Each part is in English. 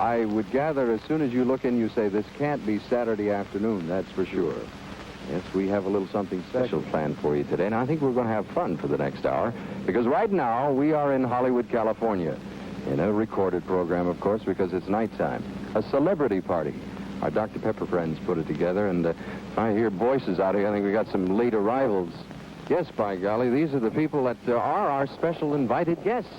I would gather as soon as you look in, you say, this can't be Saturday afternoon, that's for sure. Yes, we have a little something special planned for you today, and I think we're going to have fun for the next hour, because right now we are in Hollywood, California, in a recorded program, of course, because it's nighttime. A celebrity party. Our Dr. Pepper friends put it together, and I hear voices out here. I think we got some late arrivals. Yes, by golly, these are the people that are our special invited guests.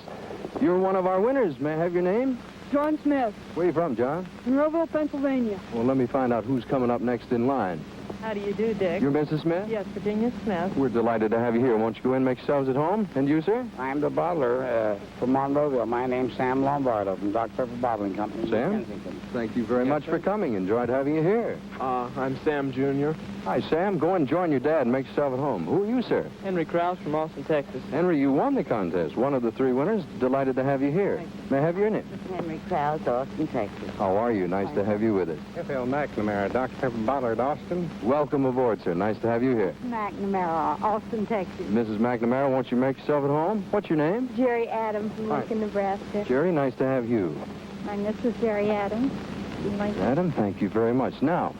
You're one of our winners. May I have your name? John Smith, Where are you from, John? Monroeville, Pennsylvania. Well, let me find out who's coming up next in line. How do you do, Dick? You're Mrs. Smith? Yes, Virginia Smith. We're delighted to have you here. Won't you go in and make yourselves at home? And you, sir? I'm the bottler from Monroeville. My name's Sam Lombardo from Dr. Pepper Bottling Company. Sam? Thank you very much for coming. Enjoyed having you here. I'm Sam Jr. Hi, Sam. Go and join your dad and make yourself at home. Who are you, sir? Henry Krause from Austin, Texas. Henry, you won the contest. One of the three winners. Delighted to have you here. May I have your name? Henry Krause, Austin, Texas. How are you? Nice to have you with us. F.L. McNamara, Dr. Pepper Bottler at Austin. Welcome aboard, sir. Nice to have you here. McNamara, Austin, Texas. Mrs. McNamara, won't you make yourself at home? What's your name? Jerry Adams from Hi. Lincoln, Nebraska. Jerry, nice to have you. And this is Jerry Adams. Adam, thank you very much. Now,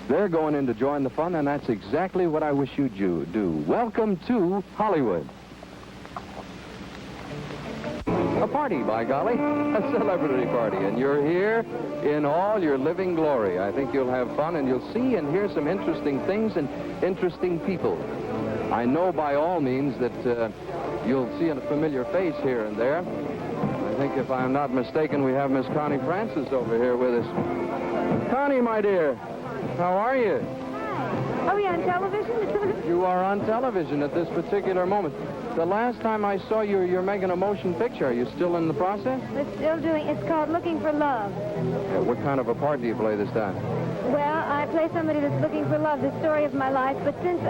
they're going in to join the fun, and that's exactly what I wish you'd do. Welcome to Hollywood. A party, by golly, a celebrity party, and you're here in all your living glory. I think you'll have fun, and you'll see and hear some interesting things and interesting people. I know by all means that you'll see a familiar face here and there. I think if I'm not mistaken, we have Miss Connie Francis over here with us. Connie, my dear, how are you? Are we on television? You are on television at this particular moment. The last time I saw you, you're making a motion picture. Are you still in the process? We're still doing, it's called Looking for Love. Yeah, what kind of a part do you play this time? Well, I play somebody that's looking for love, the story of my life, but since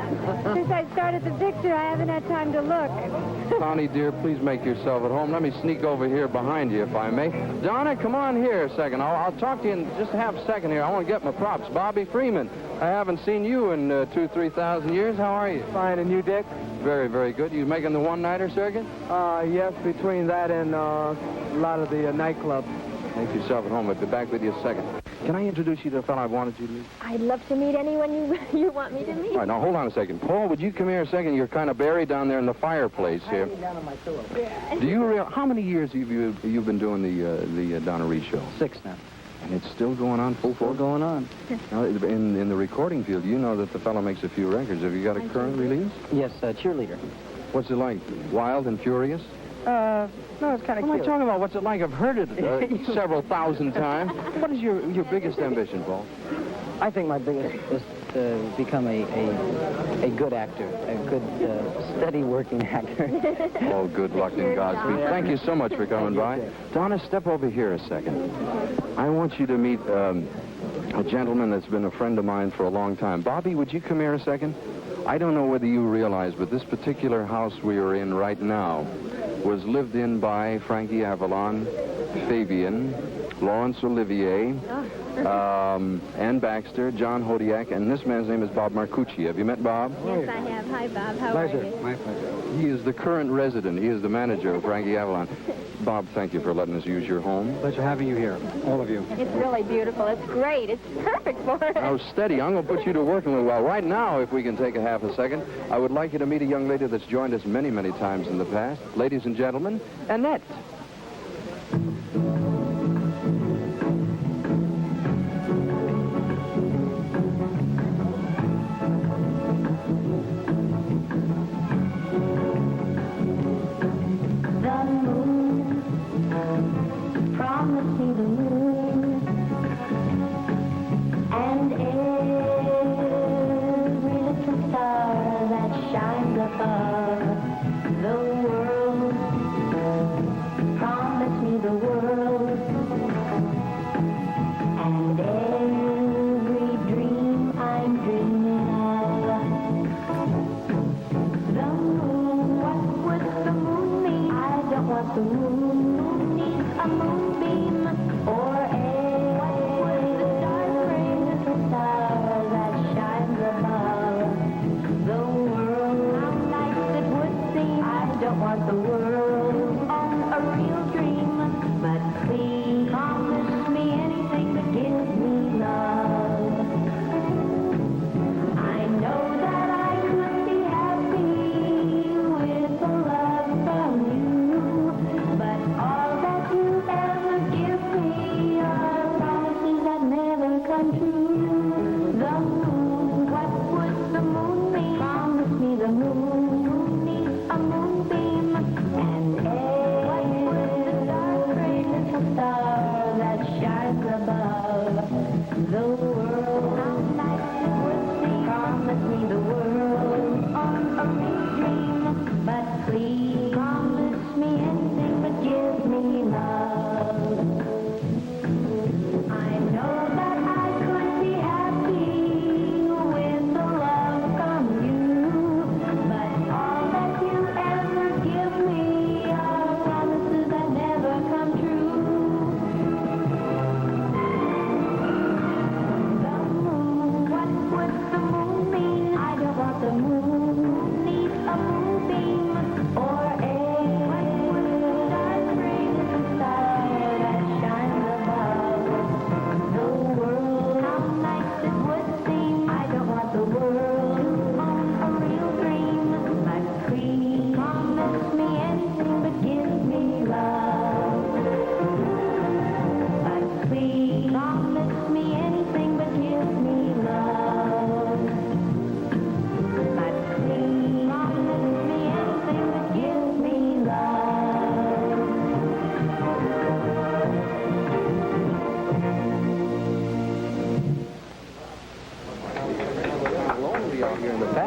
I started the picture, I haven't had time to look. Connie, dear, please make yourself at home. Let me sneak over here behind you, if I may. Donna, come on here a second. I'll talk to you in just half a second here. I want to get my props. Bobby Freeman, I haven't seen you in 2,000 to 3,000 years. How are you? Fine, and you, Dick? Very, very good. You making the one-nighter circuit? Yes, between that and a lot of the nightclubs. Make yourself at home. I'll be back with you in a second. Can I introduce you to the fellow I wanted you to meet? I'd love to meet anyone you want me to meet. All right, now hold on a second. Paul, would you come here a second? You're kind of buried down there in the fireplace here. Down on my pillow. Do you realize how many years have you've been doing the Donna Reed show? 6 now. And it's still going on full force? Still going on. Now, in the recording field, you know that the fellow makes a few records. Have you got a current release? Yes, cheerleader. What's it like? Wild and furious? No, it's kind of What am I cute. talking about? What's it like? I've heard it several thousand times. What is your biggest ambition, Paul? I think my biggest is to become a good actor, a good, steady working actor. Oh, good luck and Godspeed. Thank you so much for coming by. Donna, step over here a second. I want you to meet a gentleman that's been a friend of mine for a long time. Bobby, would you come here a second? I don't know whether you realize, but this particular house we are in right now was lived in by Frankie Avalon, Fabian, Laurence Olivier, Ann Baxter, John Hodiak, and this man's name is Bob Marcucci. Have you met Bob? Yes, I have. Hi, Bob. How are you? My pleasure. He is the current resident. He is the manager of Frankie Avalon. Bob, thank you for letting us use your home. Pleasure having you here, all of you. It's really beautiful. It's great. It's perfect for it. Now, steady. I'm going to put you to work a little while. Right now, if we can take a half a second, I would like you to meet a young lady that's joined us many, many times in the past. Ladies and gentlemen, Annette.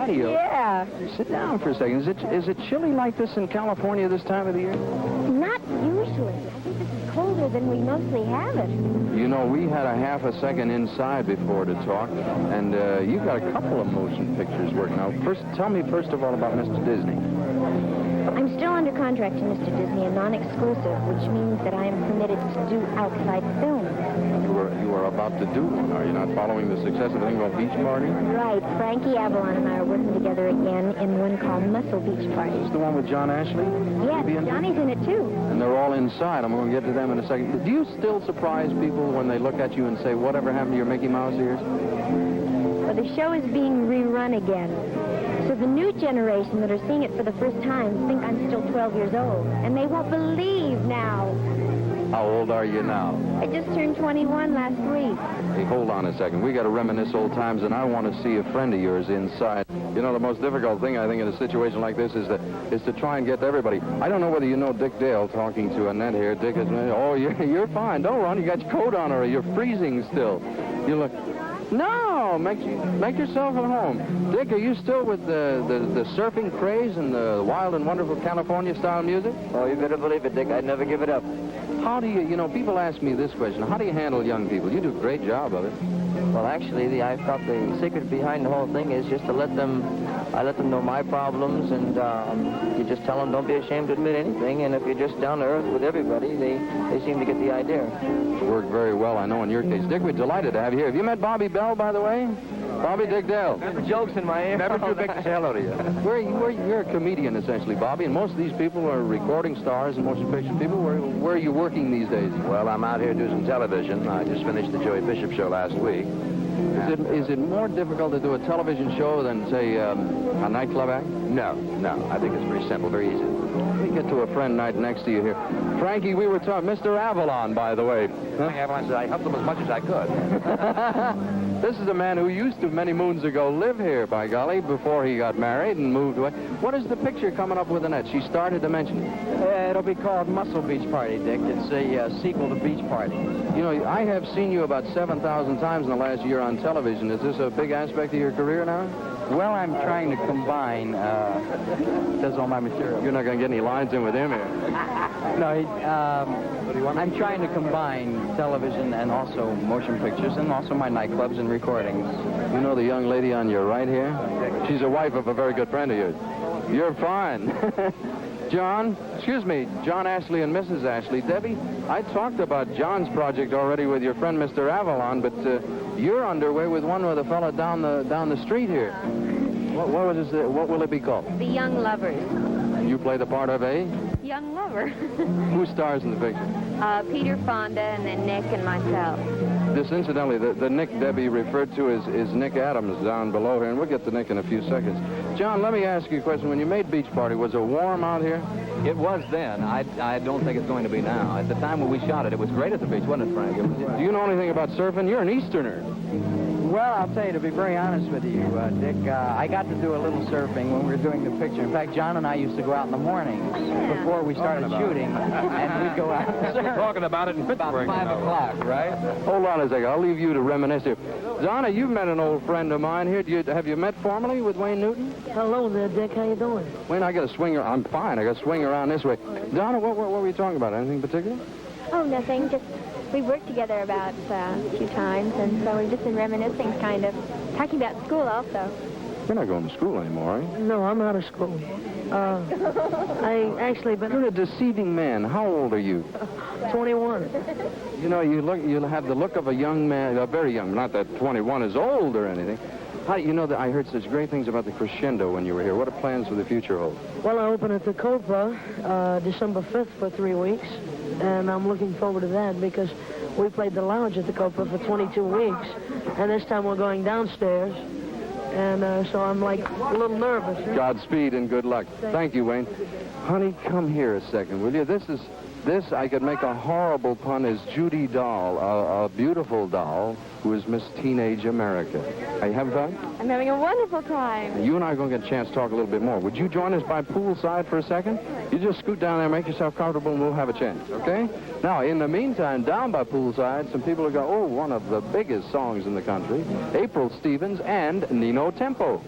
patio. Yeah. Sit down for a second. Is it chilly like this in California this time of the year? Not usually. I think this is colder than we mostly have it. You know, we had a half a second inside before to talk, and you got a couple of motion pictures working out. Tell me first of all about Mr. Disney. I'm still under contract to Mr. Disney, a non-exclusive, which means that I am permitted to do outside films. You are about to do one. Are you not following the success of the thing called Beach Party? Right. Frankie Avalon and I are working together again in one called Muscle Beach Party. It's the one with John Ashley? Yes, Be in- Johnny's in it too. And they're all inside. I'm going to get to them in a second. Do you still surprise people when they look at you and say, whatever happened to your Mickey Mouse ears? Well, the show is being rerun again. So the new generation that are seeing it for the first time think I'm still 12 years old. And they won't believe now. How old are you now? I just turned 21 last week. Hey, hold on a second. We got to reminisce old times, and I want to see a friend of yours inside. You know, the most difficult thing, I think, in a situation like this is to try and get to everybody. I don't know whether you know Dick Dale talking to Annette here. Dick is, oh, you're fine. Don't run. You got your coat on, or you're freezing still. You look... No, make yourself at home. Dick, are you still with the surfing craze and the wild and wonderful California-style music? Oh, you better believe it, Dick. I'd never give it up. How do you know, people ask me this question. How do you handle young people? You do a great job of it. Well, actually, I thought the secret behind the whole thing is just to let them know my problems, and you just tell them don't be ashamed to admit anything, and if you're just down to earth with everybody, they seem to get the idea. It worked very well, I know, in your case. Dick, we're delighted to have you here. Have you met Bobby Bell, by the way? Bobby Dick Dale. Never jokes in my ear. Never too big to say hello to you. You're a comedian, essentially, Bobby, and most of these people are recording stars and motion picture people. Where are you working these days? Well, I'm out here doing some television. I just finished the Joey Bishop show last week. Is it more difficult to do a television show than, say, a nightclub act? No. I think it's pretty simple, very easy. Let me get to a friend right next to you here. Frankie, we were talking... Mr. Avalon, by the way. Huh? I helped them as much as I could. This is a man who used to, many moons ago, live here, by golly, before he got married and moved away. What is the picture coming up with Annette? She started to mention it. It'll be called Muscle Beach Party, Dick. It's a sequel to Beach Party. You know, I have seen you about 7,000 times in the last year on television. Is this a big aspect of your career now? Well, I'm trying to combine, does all my material. You're not going to get any lines in with him here. No, I'm trying to combine television and also motion pictures and also my nightclubs and recordings. You know the young lady on your right here? She's a wife of a very good friend of yours. You're fine. John Ashley and Mrs. Ashley. Debbie, I talked about John's project already with your friend Mr. Avalon, but you're underway with one with a fellow down the street here. What will it be called? The Young Lovers. You play the part of a Young lover. Who stars in the picture? Peter Fonda and then Nick and myself. This, incidentally, the Nick Debbie referred to is Nick Adams down below here, and we'll get to Nick in a few seconds. John, let me ask you a question. When you made Beach Party, was it warm out here? It was then. I don't think it's going to be now. At the time when we shot it, it was great at the beach, wasn't it, Frank? Do you know anything about surfing? You're an Easterner. Well, I'll tell you, to be very honest with you, Dick, I got to do a little surfing when we were doing the picture. In fact, John and I used to go out in the mornings before we started shooting, and we'd go out and surf. We're talking about it in Pittsburgh. About 5 o'clock, right? Hold on a second. I'll leave you to reminisce here. Donna, you've met an old friend of mine here. Have you met formally with Wayne Newton? Hello there, Dick. How you doing? Wayne, I got to swing. I'm fine. I got to swing around this way. Donna, what were you talking about? Anything particular? Oh, nothing. Just we worked together about a few times, and so we've just been reminiscing, kind of. Talking about school also. You're not going to school anymore, are you? No, I'm out of school. I actually been You're a deceiving man. How old are you? 21. You know, you have the look of a young man, very young. Not that 21 is old or anything. You know that I heard such great things about the Crescendo when you were here. What are plans for the future hold? Well, I open at the Copa December 5th for 3 weeks, and I'm looking forward to that because we played the lounge at the Copa for 22 weeks, and this time we're going downstairs, and so I'm like a little nervous. Godspeed and good luck. Thank you, Wayne. Honey, come here a second, will you? This, I could make a horrible pun, is Judy Doll, a beautiful doll who is Miss Teenage America. Are you having fun? I'm having a wonderful time. You and I are going to get a chance to talk a little bit more. Would you join us by poolside for a second? You just scoot down there, make yourself comfortable, and we'll have a chance, okay? Now, in the meantime, down by poolside, some people are going, one of the biggest songs in the country, April Stevens and Nino Tempo.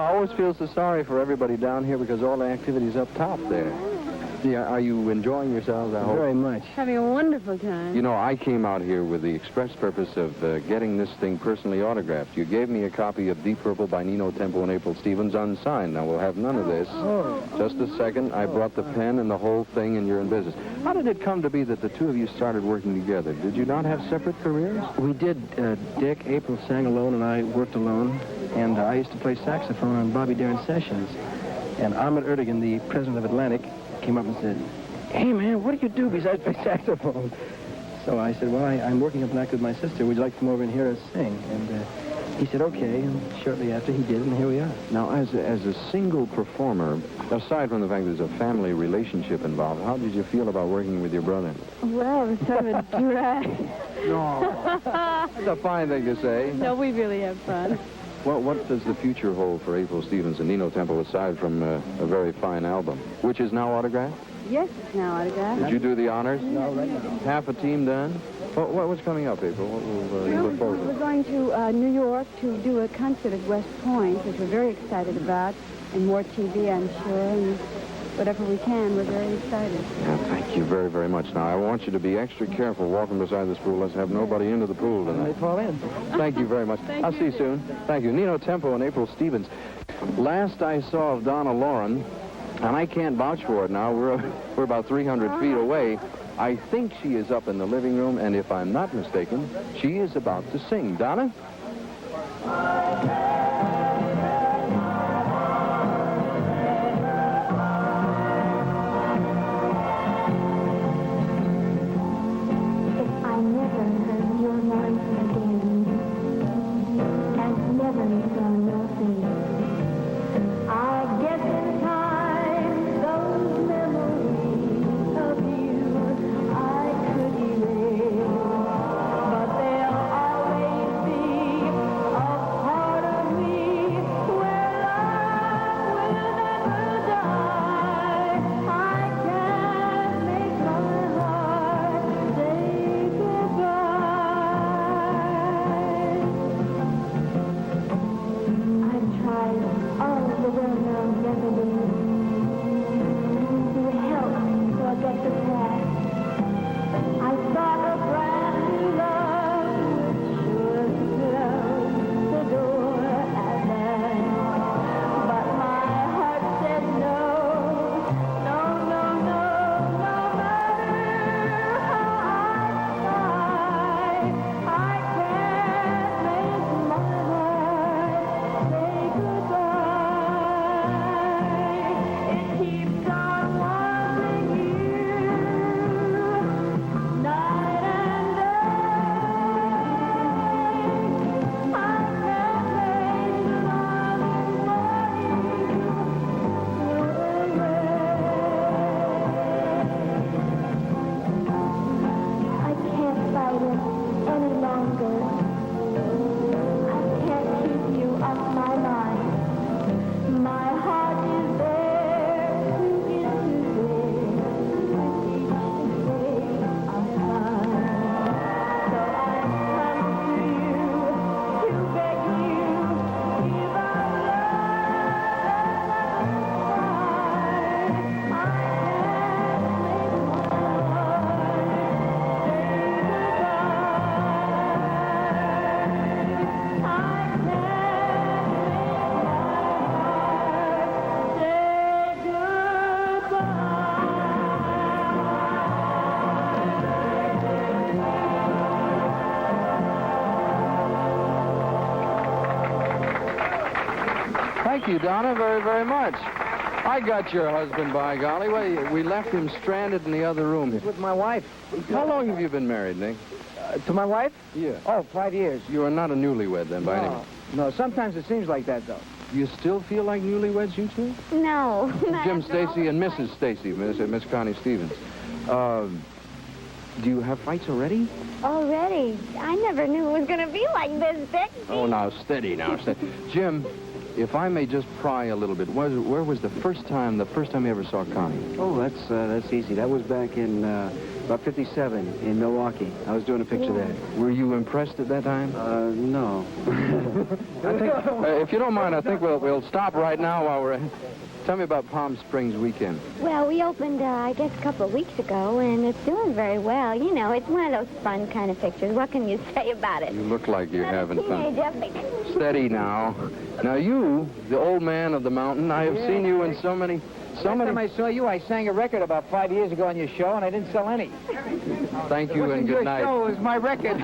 I always feel so sorry for everybody down here because all the activity's up top there. Yeah, are you enjoying yourselves, I hope? Very much. Having a wonderful time. You know, I came out here with the express purpose of getting this thing personally autographed. You gave me a copy of Deep Purple by Nino Tempo and April Stevens unsigned. Now, we'll have none of this. Just a second. I brought the pen and the whole thing, and you're in business. How did it come to be that the two of you started working together? Did you not have separate careers? We did. Dick, April sang alone, and I worked alone. And I used to play saxophone on Bobby Darin sessions. And Ahmet Ertegun, the president of Atlantic, came up and said, "Hey, man, what do you do besides play saxophone?" So I said, "Well, I'm working up back with my sister. Would you like to come over and hear us sing?" And he said, "Okay." And shortly after, he did, and here we are. Now, as a single performer, aside from the fact there's a family relationship involved, how did you feel about working with your brother? Well, it was sort of a drag. No. That's a fine thing to say. No, we really have fun. Well, what does the future hold for April Stevens and Nino Temple aside from a very fine album, which is now autographed? Yes, it's now autographed. Did you do the honors? No, right now. Half a team done? What's coming up, April? What will you look forward We're to? going to New York to do a concert at West Point, which we're very excited about, and more TV, I'm sure, and whatever we can, we're very excited. Yeah, thank you very, very much. Now, I want you to be extra careful walking beside this pool. Let's have nobody into the pool They tonight. fall in. Thank you very much. I'll see you soon. Thank you. Nino Tempo and April Stevens. Last I saw of Donna Lauren, and I can't vouch for it now, we're about 300 feet away. I think she is up in the living room, and if I'm not mistaken, she is about to sing. Donna? If I never heard your voice again, and never saw your face, I guess in time those memories of you I could erase. But they'll always be a part of me where love will never die. I can't make my heart say goodbye. I've tried all of the well-known remedies to help forget the past. I thought a brand new love would close the door at last. But my heart said no, no, no, no, no matter how I try, I can't make my heart say goodbye. It keeps on wanting you, night and day. I can't make I can't fight it any longer. I can't keep you off my mind. My heart is there to give you with each day of mine. So I come to you to beg you, give our love another try. Thank you, Donna, very, very much. I got your husband, by golly. Well, we left him stranded in the other room. With my wife. How long have you been married, Nick? To my wife? Yeah. Oh, 5 years. You are not a newlywed, then, by any means. No, sometimes it seems like that, though. You still feel like newlyweds, you two? No. Jim Stacy and Mrs. Stacy, Miss Connie Stevens. Do you have fights already? Already? I never knew it was going to be like this, Dick. Oh, now, steady, now, steady. Jim, if I may just pry a little bit, where was the first time you ever saw Connie? Oh, that's easy. That was back in about 57 in Milwaukee. I was doing a picture there. Were you impressed at that time? No. I think, if you don't mind, I think we'll stop right now while we're... Tell me about Palm Springs weekend. Well, we opened, I guess, a couple of weeks ago, and it's doing very well. You know, it's one of those fun kind of pictures. What can you say about it? You look like you're having fun. Teenage Steady now. Now you, the old man of the mountain, I have seen you in so many... Last time I saw you, I sang a record about 5 years ago on your show, and I didn't sell any. Thank you and good night. Your show is my record.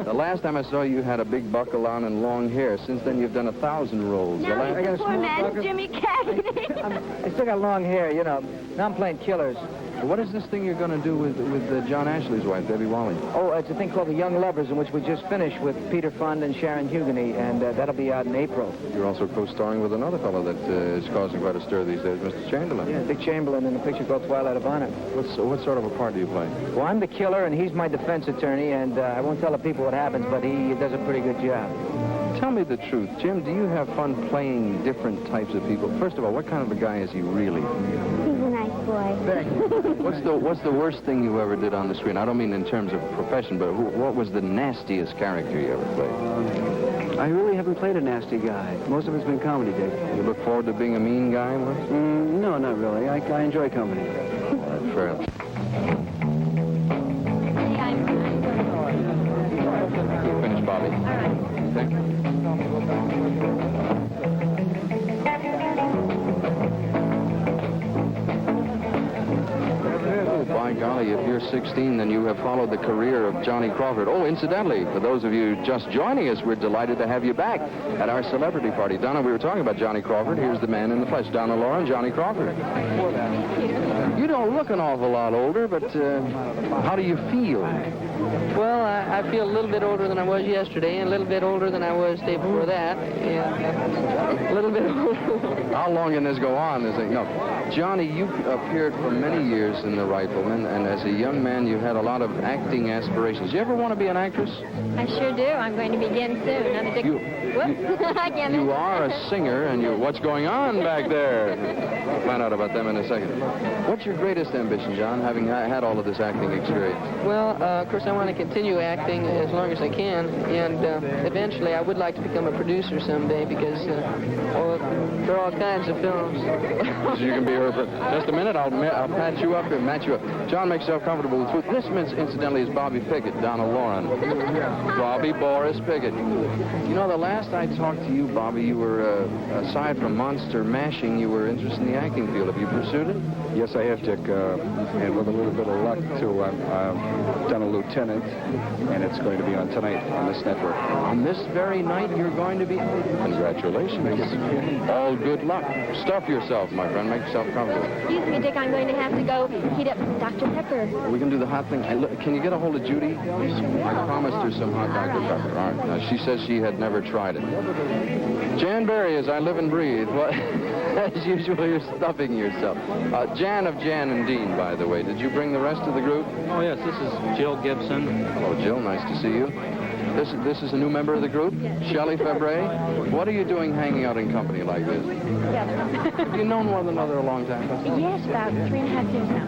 The last time I saw you had a big buckle on and long hair. Since then, you've done 1,000 rolls. Now, I got a poor small man, bucket. Jimmy Cagney. I still got long hair, you know. Now I'm playing Killers. What is this thing you're going to do with John Ashley's wife, Debbie Wally? Oh, it's a thing called The Young Lovers, in which we just finished with Peter Fund and Sharon Hugoney, and that'll be out in April. You're also co-starring with another fellow that is causing quite a stir these days, Mr. Chamberlain. Yeah, Dick Chamberlain in a picture called Twilight of Honor. What sort of a part do you play? Well, I'm the killer, and he's my defense attorney, and I won't tell the people what happens, but he does a pretty good job. Tell me the truth. Jim, do you have fun playing different types of people? First of all, what kind of a guy is he really? He's a nice boy. What's the worst thing you ever did on the screen? I don't mean in terms of profession, but what was the nastiest character you ever played? I really haven't played a nasty guy. Most of it's been comedy, Dick. You look forward to being a mean guy? No, not really. I enjoy comedy. Fair enough. You finished, Bobby? All right. Thank you. By golly, if you're 16, then you have followed the career of Johnny Crawford. Oh, incidentally, for those of you just joining us, we're delighted to have you back at our celebrity party. Donna, we were talking about Johnny Crawford. Here's the man in the flesh, Donna Laura and Johnny Crawford. You don't look an awful lot older, but how do you feel? Well, I feel a little bit older than I was yesterday, and a little bit older than I was the day before that. Yeah, a little bit older. How long can this go on? No. Johnny, you appeared for many years in The Rifleman, and as a young man, you had a lot of acting aspirations. You ever want to be an actress? I sure do. I'm going to begin soon. You are a singer, and what's going on back there? We'll find out about them in a second. What's your greatest ambition, John, having had all of this acting experience? Well, of course, I want to continue acting as long as I can, and eventually I would like to become a producer someday because there are all kinds of films. So you can be her for just a minute. I'll patch you up and match you up. John, make yourself comfortable with food. This, incidentally, is Bobby Pickett, Donna Lauren. Bobby Boris Pickett. You know, the last I talked to you, Bobby, you were, aside from monster mashing, you were interested in the acting field. Have you pursued it? Yes, I have, Dick. And with a little bit of luck, too, I've done a lieutenant, and it's going to be on tonight on this network. On this very night, you're going to be... Congratulations. All good luck. Stuff yourself, my friend. Make yourself comfortable. Excuse me, Dick. I'm going to have to go heat up some Dr. Pepper. We can do the hot thing. Can you get a hold of Judy? I promised her some hot Dr. Pepper. All right. Now, she says she had never tried it. Jan Berry, as I live and breathe. What? As usual, you're stuffing yourself. Jan of Jan and Dean, by the way. Did you bring the rest of the group? Oh, yes. This is Jill Gibson. Hello, Jill. Nice to see you. This is a new member of the group? Yes. Shelley Fabre? What are you doing hanging out in company like this? Yes. Have you known one another a long time? Yes, about 3.5 years now.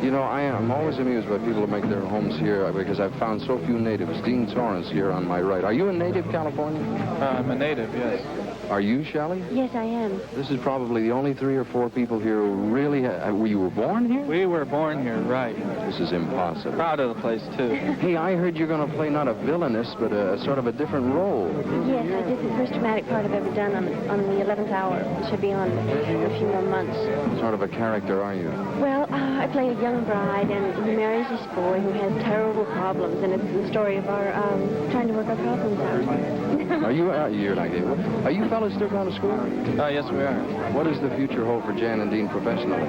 You know, I'm always amused by people who make their homes here because I've found so few natives. Dean Torrance here on my right. Are you a native Californian? I'm a native, yes. Are you, Shelley? Yes, I am. This is probably the only 3 or 4 people here who really... you were born here? We were born here, right. This is impossible. Proud of the place, too. Hey, I heard you're going to play not a villainess, but a sort of a different role. Yes, I did the first dramatic part I've ever done on the 11th hour. It should be on in a few more months. What sort of a character are you? Well, I play a young bride, and he marries this boy who has terrible problems, and it's the story of our trying to work our problems out. Are you fellas still going to school? Yes, we are. What does the future hold for Jan and Dean professionally?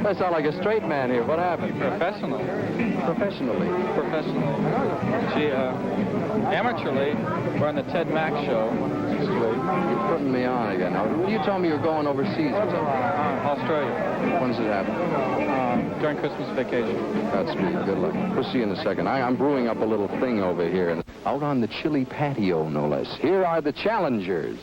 That sounds like a straight man here. What happened? Professionally. Professionally? Professionally. Amateurly, we're on the Ted Mack show. You're putting me on again. Now, you told me you're going overseas. Australia. When does it happen? During Christmas vacation. Godspeed. Good luck. We'll see you in a second. I'm brewing up a little thing over here. Out on the chilly patio, no less. Here are the challengers.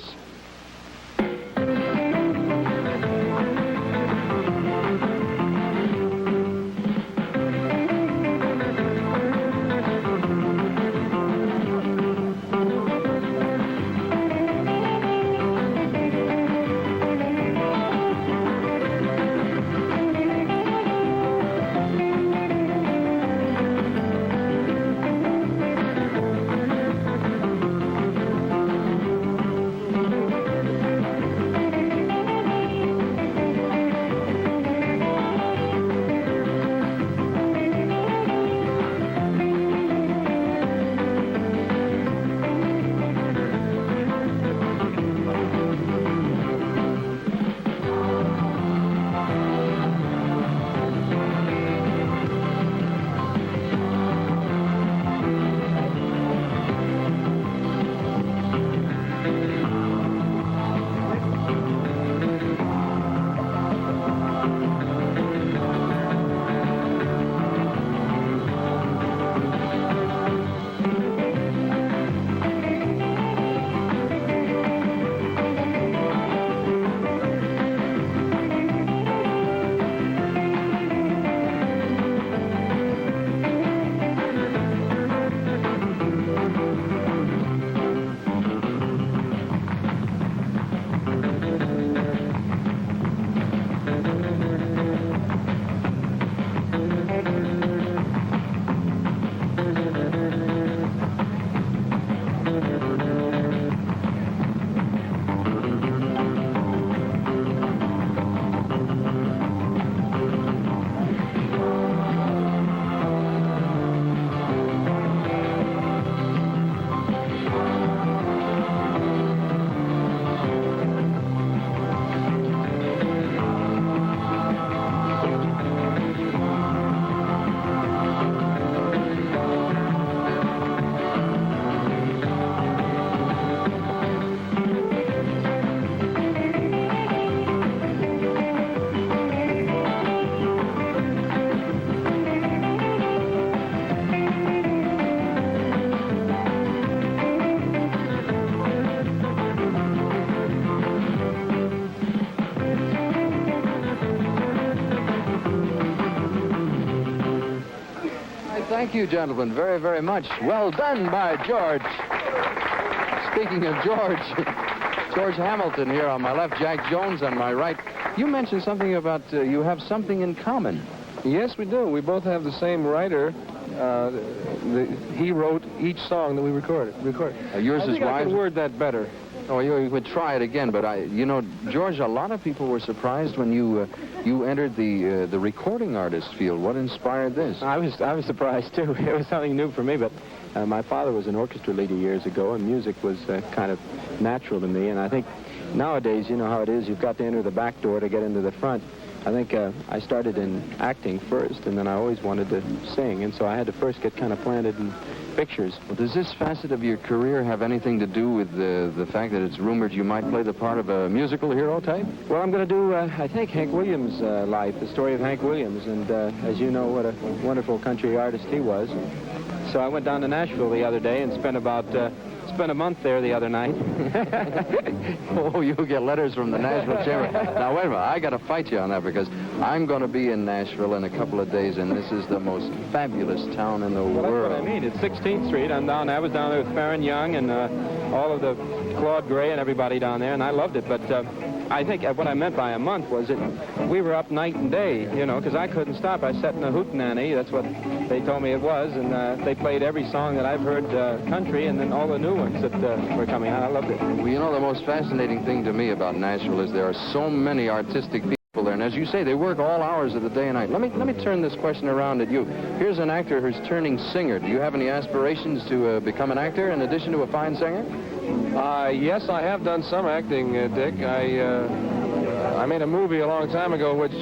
Thank you, gentlemen, very, very much. Well done by George. Speaking of George, George Hamilton here on my left, Jack Jones on my right. You mentioned something about you have something in common. Yes, we do. We both have the same writer. He wrote each song that we recorded. Yours is I wise. could word that better. Oh, you would try it again, but George, a lot of people were surprised when you entered the recording artist field. What inspired this? I was surprised too. It was something new for me, but my father was an orchestra leader years ago, and music was kind of natural to me. And I think nowadays, you know how it is. You've got to enter the back door to get into the front. I think I started in acting first, and then I always wanted to sing, and so I had to first get kind of planted in pictures. Well, does this facet of your career have anything to do with the fact that it's rumored you might play the part of a musical hero type? Well, I'm going to do, I think, Hank Williams' life, the story of Hank Williams, and as you know, what a wonderful country artist he was. So I went down to Nashville the other day and spent a month there the other night. Oh, you'll get letters from the Nashville Chamber. Now, wait a minute. I got to fight you on that because I'm going to be in Nashville in a couple of days, and this is the most fabulous town in the world. That's what I mean. It's 16th Street. I was down there with Farron Young and all of the Claude Gray and everybody down there, and I loved it. But I think what I meant by a month was that we were up night and day, you know, because I couldn't stop. I sat in a hootenanny. That's what they told me it was, and they played every song that I've heard country, and then all the new ones that were coming out. I loved it. Well, you know, the most fascinating thing to me about Nashville is there are so many artistic people there, and as you say, they work all hours of the day and night. Let me turn this question around at you. Here's an actor who's turning singer. Do you have any aspirations to become an actor in addition to a fine singer? Yes, I have done some acting, Dick. I made a movie a long time ago which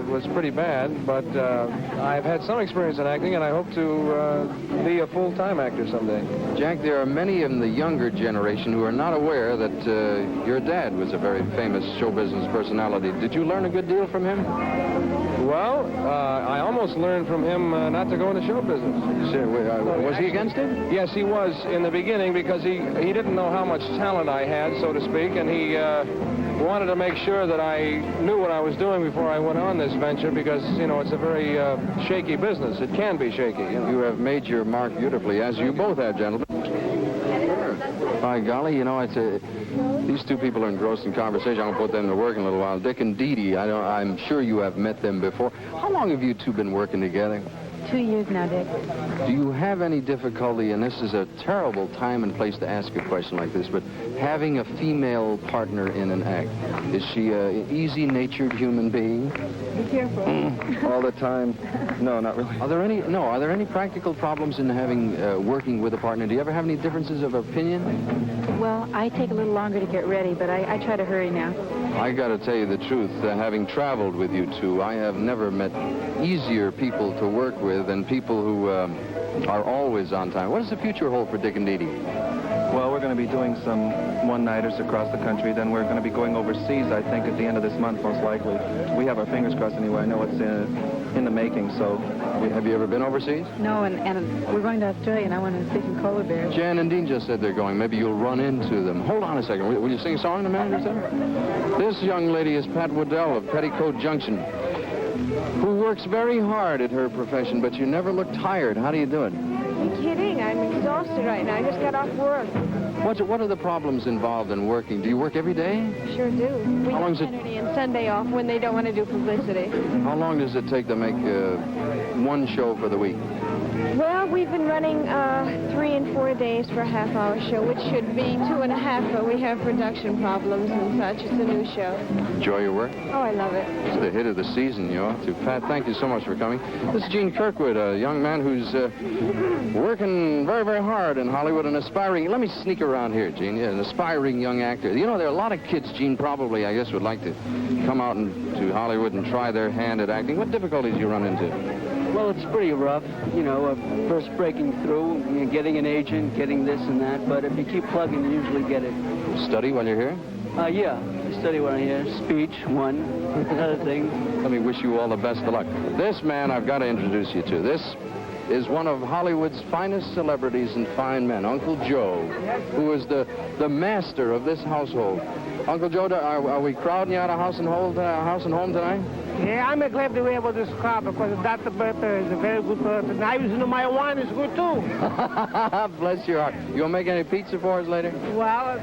was pretty bad, but I've had some experience in acting, and I hope to be a full-time actor someday. Jack, there are many in the younger generation who are not aware that your dad was a very famous show business personality. Did you learn a good deal from him? Well, I almost learned from him not to go into show business. Sure, was he against it? Yes, he was in the beginning because he didn't know how much talent I had, so to speak, and he wanted to make sure that I knew what I was doing before I went on this venture because, you know, it's a very shaky business. It can be shaky. You know? You have made your mark beautifully, as you both have, gentlemen. By golly, you know, these two people are engrossed in conversation. I'm going to put them to work in a little while. Dick and Dee Dee, I'm sure you have met them before. How long have you two been working together? 2 years now, Dick. Do you have any difficulty, and this is a terrible time and place to ask a question like this, but having a female partner in an act, is she an easy-natured human being? Be careful. All the time. No, not really. Are there any practical problems in working with a partner? Do you ever have any differences of opinion? Well, I take a little longer to get ready, but I try to hurry now. I got to tell you the truth. Having traveled with you two, I have never met easier people to work with than people who are always on time. What does the future hold for Dick and Dee Dee? Well, we're going to be doing some one-nighters across the country. Then we're going to be going overseas, I think, at the end of this month, most likely. We have our fingers crossed anyway. I know it's in the making, so... Have you ever been overseas? No, and we're going to Australia, and I want to see some polar bears. Jan and Dean just said they're going. Maybe you'll run into them. Hold on a second. Will you sing a song in a minute or so? This young lady is Pat Waddell of Petticoat Junction, who works very hard at her profession, but you never look tired. How do you do it? You're kidding. I'm exhausted right now. I just got off work. What are the problems involved in working? Do you work every day? Sure do. We How long have is it? Saturday and Sunday off when they don't want to do publicity. How long does it take to make one show for the week? Well, we've been running 3 and 4 days for a half-hour show, which should be 2.5, but we have production problems and such. It's a new show. Enjoy your work? Oh, I love it. It's the hit of the season, you ought to. Pat, thank you so much for coming. This is Gene Kirkwood, a young man who's working very, very hard in Hollywood, an aspiring... Let me sneak around here, Gene. Yeah, an aspiring young actor. You know, there are a lot of kids, Gene, probably, I guess, would like to come out to Hollywood and try their hand at acting. What difficulties do you run into? Well, it's pretty rough, you know, first breaking through, you know, getting an agent, getting this and that, but if you keep plugging, you usually get it. Study while you're here? Yeah, I study while I'm here. Speech, one, another thing. Let me wish you all the best of luck. This man I've got to introduce you to. This is one of Hollywood's finest celebrities and fine men, Uncle Joe, who is the master of this household. Uncle Joe, are we crowding you out of house and home tonight? Yeah, I'm glad to be able to describe because Dr. Bertha is a very good person. I usually know my wine is good too. Bless your heart. You gonna make any pizza for us later? Well,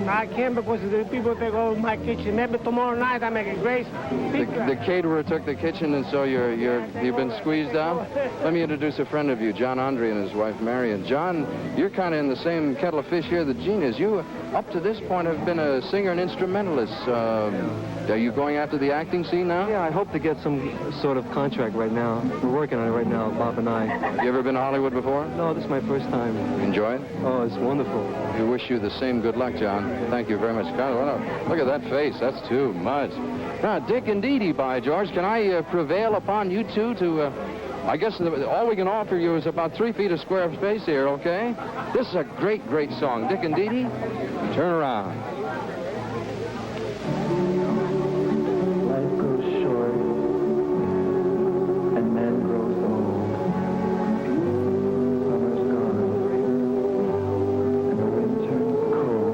I can't because the people take over my kitchen. Maybe tomorrow night I make a great pizza. The caterer took the kitchen, and so you've been squeezed out? Let me introduce a friend of you, John Andre and his wife, Marion. John, you're kind of in the same kettle of fish here that Gene is. You, up to this point, have been a singer and instrumentalist. Are you going after the acting scene now? Yeah, I hope to get some sort of contract right now. We're working on it right now, Bob and I. You ever been to Hollywood before? No, this is my first time. Enjoy it? Oh, it's wonderful. We wish you the same good luck, John. Thank you very much. God, look at that face. That's too much. Now, Dick and Dee Dee, by George, can I prevail upon you two to... I guess all we can offer you is about 3 feet of square space here, okay? This is a great, great song. Dick and Dee Dee, turn around. Life grows short, and man grows old. Summer's gone, and the winter's cold.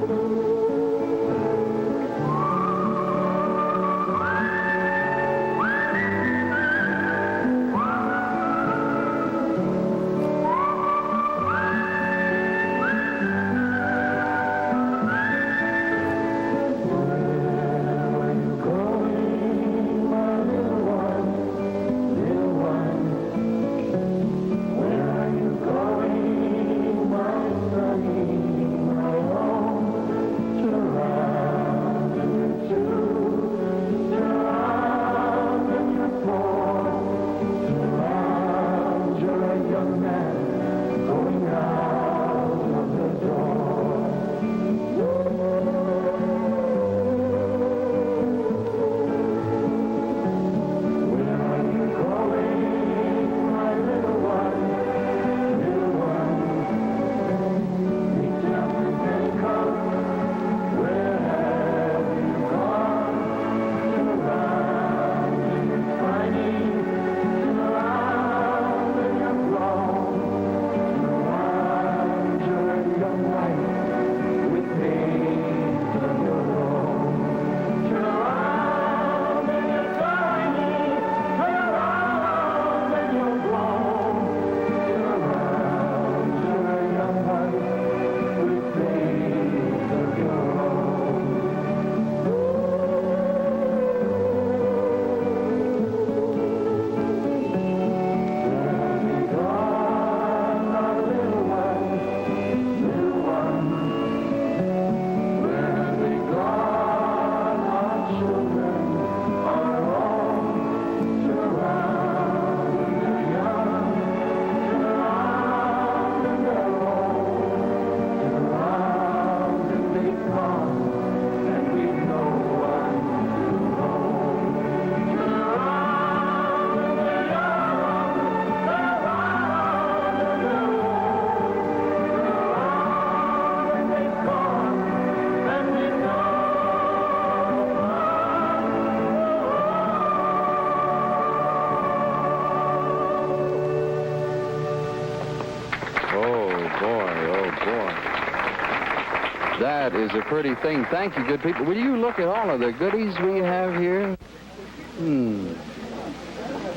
That is a pretty thing. Thank you, good people. Will you look at all of the goodies we have here?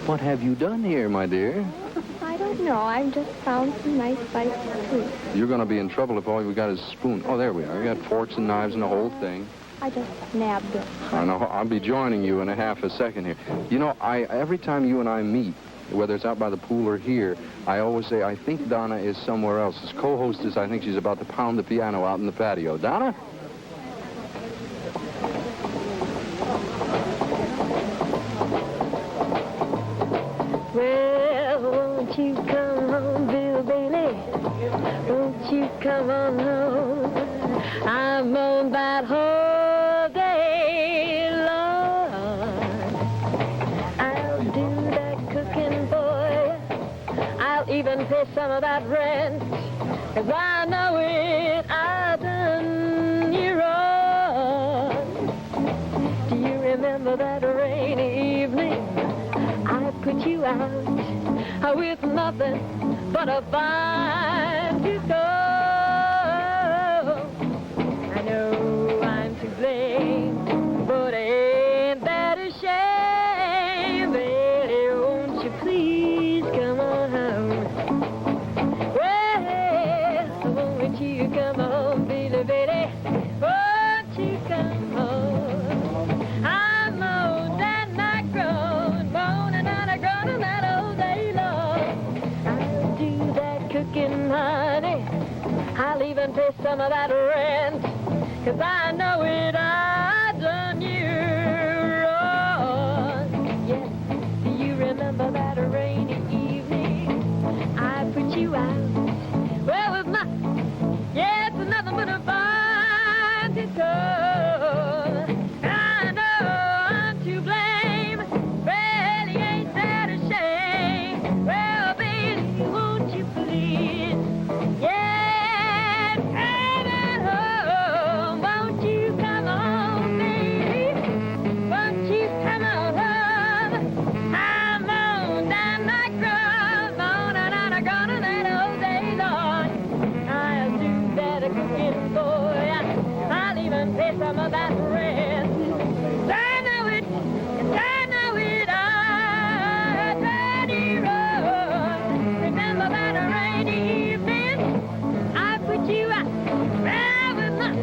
What have you done here, my dear? I don't know. I've just found some nice bites of fruit. You're going to be in trouble if all we got is a spoon. Oh, there we are. We got forks and knives and the whole thing. I just nabbed it. I know. I'll be joining you in a half a second here. You know, every time you and I meet, whether it's out by the pool or here, I always say, I think Donna is somewhere else. As co-hostess, I think she's about to pound the piano out in the patio. Donna? Well, won't you come home, Bill Bailey? Won't you come on home? I'm on that whole day long. I'll do that cooking, boy. I'll even pay some of that rent. 'Cause I know it, I've done you wrong. Do you remember that rainy evening? I put you out with nothing but a vine to go. I know I'm to blame, but ain't that a shame? you come home, Billy, Billy? Won't you come home? I'm moaned and I groan, moaning and I groan that all day long. I'll do that cooking, honey. I'll even pay some of that rent, 'cause I know it, I done you wrong. Yes, do you remember that rainy evening I put you out? Well, it's not, yeah, it's nothing but a fine to go. I know I'm to blame, really ain't that a shame? Well, baby, won't you please, yeah, come at home, won't you come on, baby, won't you come on home? I'm on down my ground, on and I'm gonna that all day long. I'll do that cooking for ya, I'll even pay some of that rent. I know it, I know it, I done you wrong. Remember that rainy evening I put you out? Well, it's not,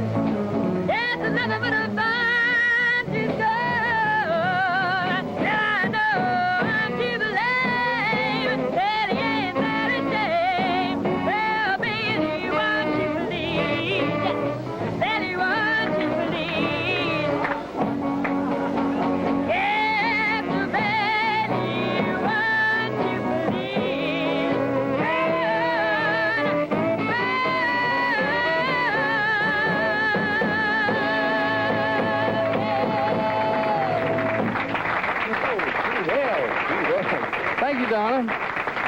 there's another but a fine to go. I know I'm to blame, that ain't that a shame? Well, baby, won't you please, Betty, won't you please? Yes, Betty, won't you please? Thank you, Donna.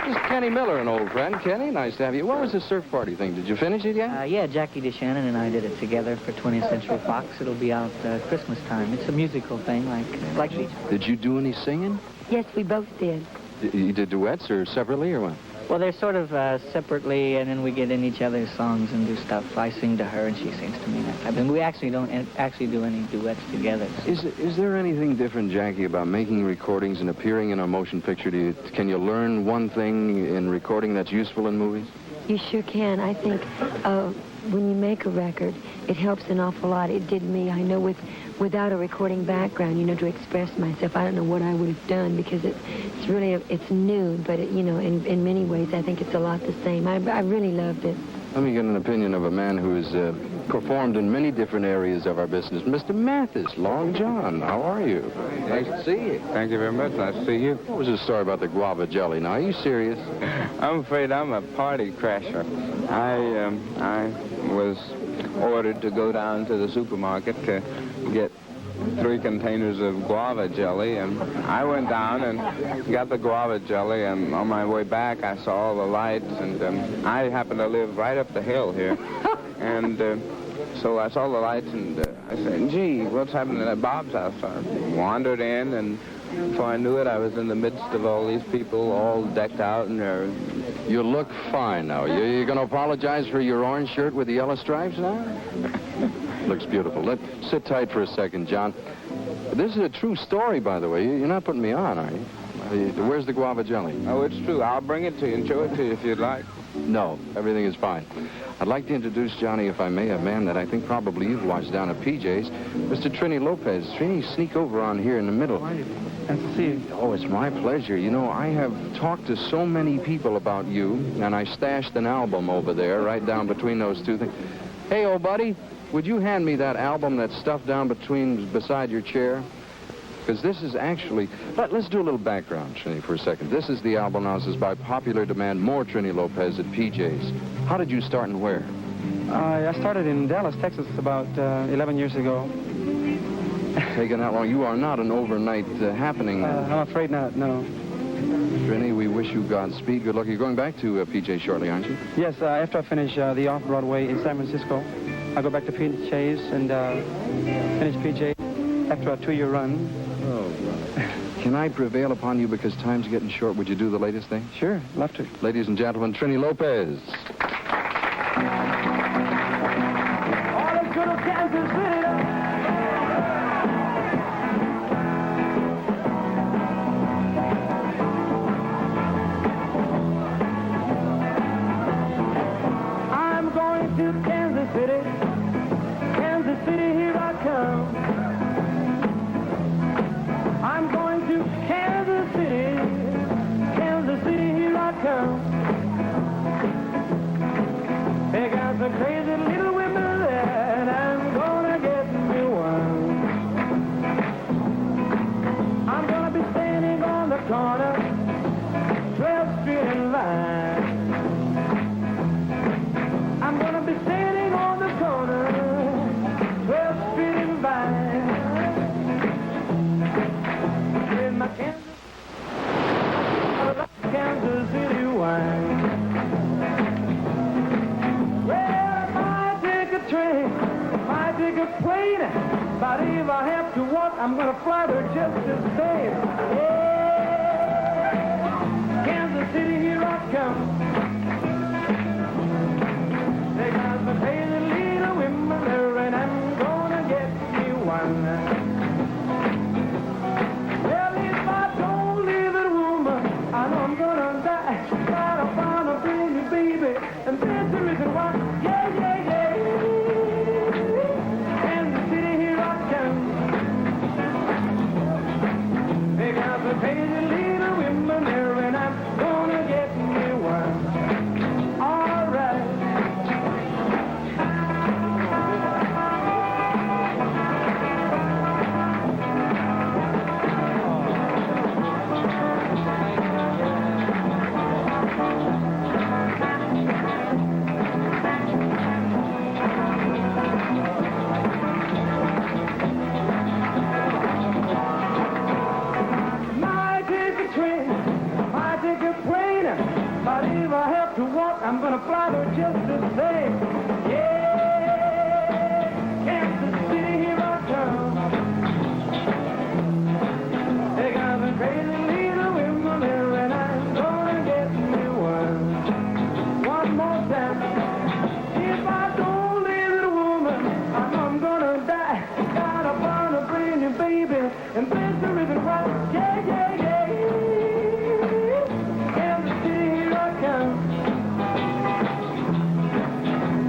This is Kenny Miller, an old friend. Kenny, nice to have you. What was the surf party thing? Did you finish it yet? Yeah, Jackie DeShannon and I did it together for 20th Century Fox. It'll be out Christmas time. It's a musical thing, like Beach. Did you do any singing? Yes, we both did. You did duets or separately or what? Well, they're sort of separately, and then we get in each other's songs and do stuff. I sing to her, and she sings to me. That type. And we actually don't do any duets together. Is there anything different, Jackie, about making recordings and appearing in a motion picture? Can you learn one thing in recording that's useful in movies? You sure can. I think when you make a record, it helps an awful lot. It did me. I know without a recording background, to express myself, I don't know what I would have done, because it's really, it's new, but in many ways, I think it's a lot the same. I really loved it. Let me get an opinion of a man who has performed in many different areas of our business. Mr. Mathis, Long John, how are you? Nice to see you. Thank you very much. Nice to see you. What was the story about the guava jelly? Now, are you serious? I'm afraid I'm a party crasher. I was ordered to go down to the supermarket to get 3 containers of guava jelly, and I went down and got the guava jelly, and on my way back I saw all the lights, and I happen to live right up the hill here, and so I saw the lights, and I said, gee, what's happening at Bob's house? I wandered in, and before I knew it, I was in the midst of all these people, all decked out in their... You look fine now. You're going to apologize for your orange shirt with the yellow stripes now? Looks beautiful. Let's sit tight for a second, John. This is a true story, by the way. You're not putting me on, are you? Where's the guava jelly? Oh, it's true. I'll bring it to you and show it to you if you'd like. No, everything is fine. I'd like to introduce, Johnny, if I may, a man that I think probably you've watched down at PJ's, Mr. Trini Lopez. Trini, sneak over on here in the middle. Nice to see you. Oh, it's my pleasure. I have talked to so many people about you, and I stashed an album over there, right down between those two things. Hey, old buddy, would you hand me that album that's stuffed down beside your chair? Because this is actually... Let's do a little background, Trini, for a second. This is the album now. This is by popular demand. More Trini Lopez at PJ's. How did you start and where? I started in Dallas, Texas, about 11 years ago. Taking that long. You are not an overnight happening. I'm afraid not, no. Trini, we wish you Godspeed. Good luck. You're going back to PJ shortly, aren't you? Yes, after I finish the Off-Broadway in San Francisco, I'll go back to PJ's and finish PJ after a 2-year run. Oh, can I prevail upon you because time's getting short? Would you do the latest thing? Sure, love to. Ladies and gentlemen, Trini Lopez. I'm going to Kansas City, Kansas City, here I come. I'm going to Kansas City, here I come. They got the crazy little women there, and I'm gonna get me one. I'm gonna be standing on the corner, 12th Street and Vine. I'm gonna be standing on the corner, 12th Street and Vine. With my Kansas City wine. Well, I might take a train, might take a plane, but if I have to walk, I'm gonna fly there just the same. Yeah, Kansas City, here I come. They got the crazy little women there, and I'm gonna get me one. Well, if I don't leave that woman, I know I'm gonna die. Gotta find a brand new baby, and that's the reason why. Yeah, yeah, yeah. Kansas City, here I come. They got the crazy little women there, and I'm gonna get me one. All right. Might take a train, might take a plane, but if I have to walk, I'm gonna fly there just the same. Yeah, Kansas City, here I come. They got the crazy little women there, and I'm gonna get me one. One more time. If I don't leave the woman, I know I'm gonna die. Gotta find a brand new baby, and that's the reason why. Yeah, yeah, yeah. Kansas City, here I come.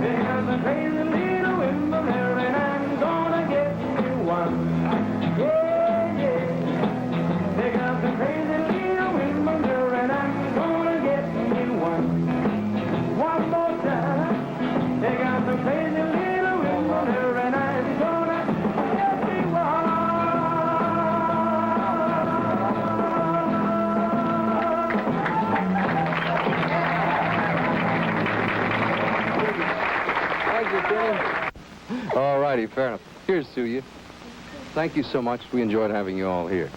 They got the crazy little women there, and I'm gonna get me one. Yeah, yeah. They got the crazy little women there, and I'm gonna get me one. One more time. They got the crazy little women there, and I'm gonna get me one. All righty, fair enough. Here's to you. Thank you so much. We enjoyed having you all here.